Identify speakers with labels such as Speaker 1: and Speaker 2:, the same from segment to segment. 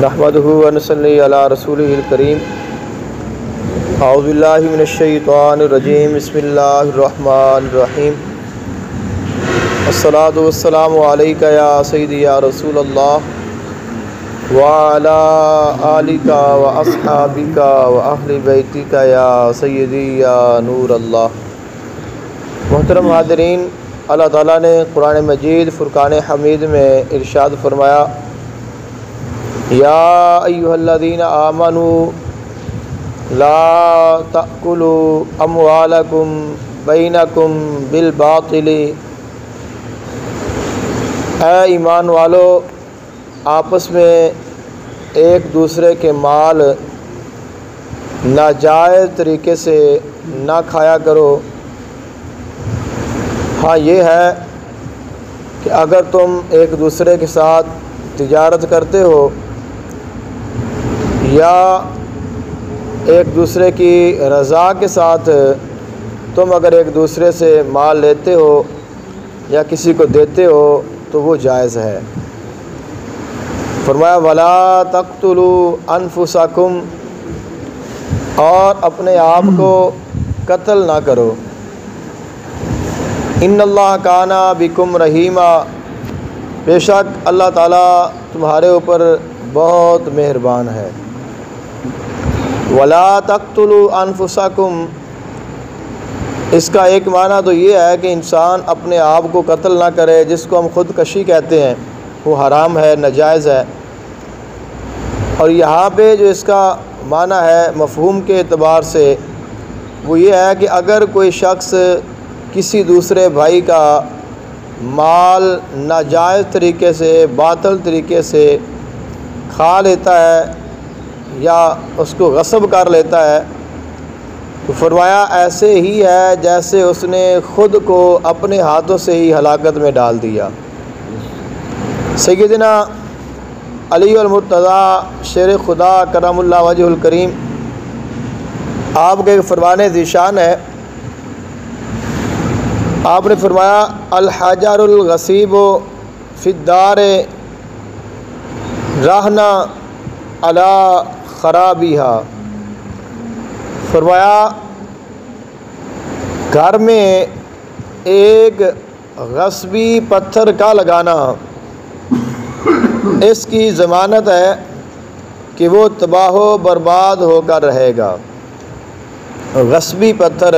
Speaker 1: نحمدہ ونصلی علی رسولہ الکریم۔ اعوذ باللہ من الشیطان الرجیم، بسم اللہ الرحمن الرحیم۔ الصلاۃ والسلام علیک یا سیدی یا رسول اللہ وعلی آلک واصحابک واہل بیتک یا سیدی یا نور اللہ۔ محترم حاضرین، اللہ تعالیٰ نے قرآن مجید فرقان حمید میں ارشاد فرمایا، یا ایھا الذین آمنوا لا تأکلوا اموالکم بینکم بالباطل۔ اے ایمان والو، آپس میں ایک دوسرے کے مال ناجائز طریقے سے نہ کھایا کرو۔ ہاں یہ ہے کہ اگر تم ایک دوسرے کے ساتھ تجارت کرتے ہو یا ایک دوسرے کی رضا کے ساتھ تم اگر ایک دوسرے سے مال لیتے ہو یا کسی کو دیتے ہو تو وہ جائز ہے۔ فرمایا وَلَا تَقْتُلُوا أَنفُسَكُمْ، اور اپنے آپ کو قتل نہ کرو۔ ان اللہ کان بکم رحیما، بے شک اللہ تعالیٰ تمہارے اوپر بہت مہربان ہے۔ وَلَا تَقْتُلُوا أَنفُسَكُمْ، اس کا ایک معنی تو یہ ہے کہ انسان اپنے آپ کو قتل نہ کرے، جس کو ہم خودکشی کہتے ہیں، وہ حرام ہے، ناجائز ہے۔ اور یہاں پہ جو اس کا معنی ہے مفہوم کے اعتبار سے وہ یہ ہے کہ اگر کوئی شخص کسی دوسرے بھائی کا مال ناجائز طریقے سے، باطل طریقے سے کھا لیتا ہے یا اس کو غصب کر لیتا ہے تو فرمایا ایسے ہی ہے جیسے اس نے خود کو اپنے ہاتھوں سے ہی ہلاکت میں ڈال دیا۔ سیدنا علی المرتضیٰ شیر خدا کرم اللہ وجہ الکریم، آپ کے فرمانے ذیشان ہے، آپ نے فرمایا الحجر الغصیب فی الدار رہن علی خرابیہا۔ فرمایا گھر میں ایک غصبی پتھر کا لگانا اس کی ضمانت ہے کہ وہ تباہ و برباد ہو کر رہے گا۔ غصبی پتھر،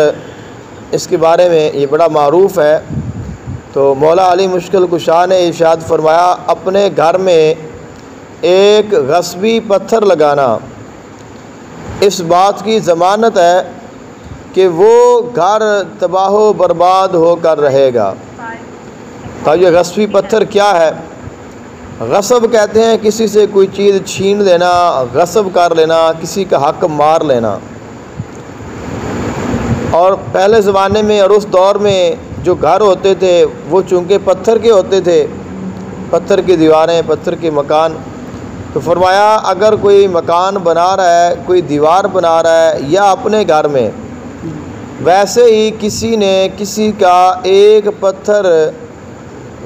Speaker 1: اس کے بارے میں یہ بڑا معروف ہے۔ تو مولا علی مشکل کشا نے ارشاد فرمایا اپنے گھر میں ایک غصبی پتھر لگانا اس بات کی ضمانت ہے کہ وہ گھر تباہ و برباد ہو کر رہے گا۔ تو یہ غصبی پتھر کیا ہے؟ غصب کہتے ہیں کسی سے کوئی چیز چھین لینا، غصب کر لینا، کسی کا حق مار لینا۔ اور پہلے زمانے میں اور اس دور میں جو گھر ہوتے تھے وہ چونکہ پتھر کے ہوتے تھے، پتھر کی دیواریں، پتھر کے مکان۔ تو فرمایا اگر کوئی مکان بنا رہا ہے، کوئی دیوار بنا رہا ہے یا اپنے گھر میں ویسے ہی کسی نے کسی کا ایک پتھر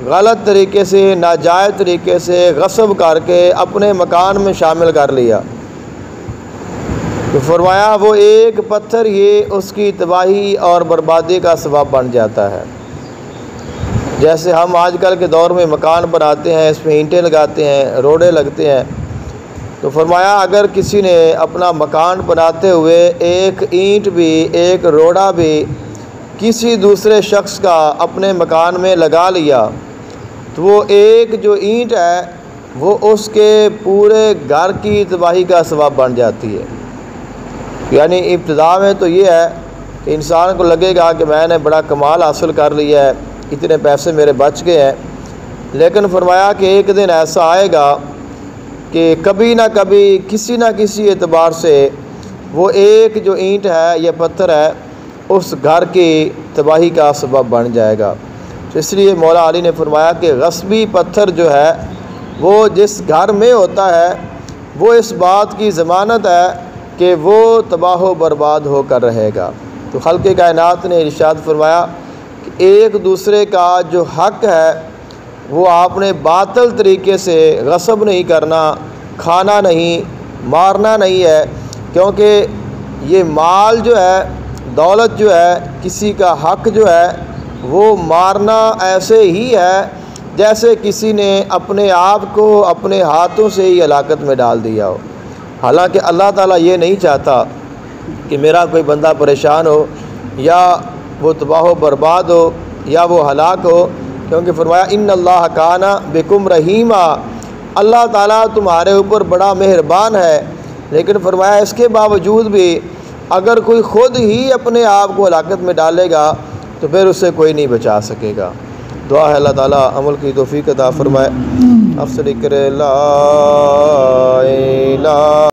Speaker 1: غلط طریقے سے، ناجائز طریقے سے غصب کر کے اپنے مکان میں شامل کر لیا تو فرمایا وہ ایک پتھر یہ اس کی تباہی اور بربادی کا سبب بن جاتا ہے۔ جیسے ہم آج کل کے دور میں مکان بناتے ہیں، اس میں اینٹیں لگاتے ہیں، روڑے لگتے ہیں، تو فرمایا اگر کسی نے اپنا مکان بناتے ہوئے ایک اینٹ بھی، ایک روڑا بھی کسی دوسرے شخص کا اپنے مکان میں لگا لیا تو وہ ایک جو اینٹ ہے وہ اس کے پورے گھر کی تباہی کا سبب بن جاتی ہے۔ یعنی ابتدا میں تو یہ ہے کہ انسان کو لگے گا کہ میں نے بڑا کمال حاصل کر لیا ہے، اتنے پیسے میرے بچ گئے ہیں، لیکن فرمایا کہ ایک دن ایسا آئے گا کہ کبھی نہ کبھی کسی نہ کسی اعتبار سے وہ ایک جو اینٹ ہے یا پتھر ہے اس گھر کی تباہی کا سبب بن جائے گا۔ تو اس لیے مولا علی نے فرمایا کہ غصبی پتھر جو ہے وہ جس گھر میں ہوتا ہے وہ اس بات کی ضمانت ہے کہ وہ تباہ و برباد ہو کر رہے گا۔ تو خالق کائنات نے ارشاد فرمایا کہ ایک دوسرے کا جو حق ہے وہ آپ نے باطل طریقے سے غصب نہیں کرنا، کھانا نہیں، مارنا نہیں ہے، کیونکہ یہ مال جو ہے، دولت جو ہے، کسی کا حق جو ہے وہ مارنا ایسے ہی ہے جیسے کسی نے اپنے آپ کو اپنے ہاتھوں سے ہی ہلاکت میں ڈال دیا ہو۔ حالانکہ اللہ تعالیٰ یہ نہیں چاہتا کہ میرا کوئی بندہ پریشان ہو یا وہ تباہ و برباد ہو یا وہ ہلاک ہو، کیونکہ فرمایا ان اللہ کان بکم رحیما، اللہ تعالیٰ تمہارے اوپر بڑا مہربان ہے۔ لیکن فرمایا اس کے باوجود بھی اگر کوئی خود ہی اپنے آپ کو ہلاکت میں ڈالے گا تو پھر اسے کوئی نہیں بچا سکے گا۔ دعا ہے اللہ تعالیٰ عمل کی توفیق عطا فرمائے۔ افضل ذکر لا الہ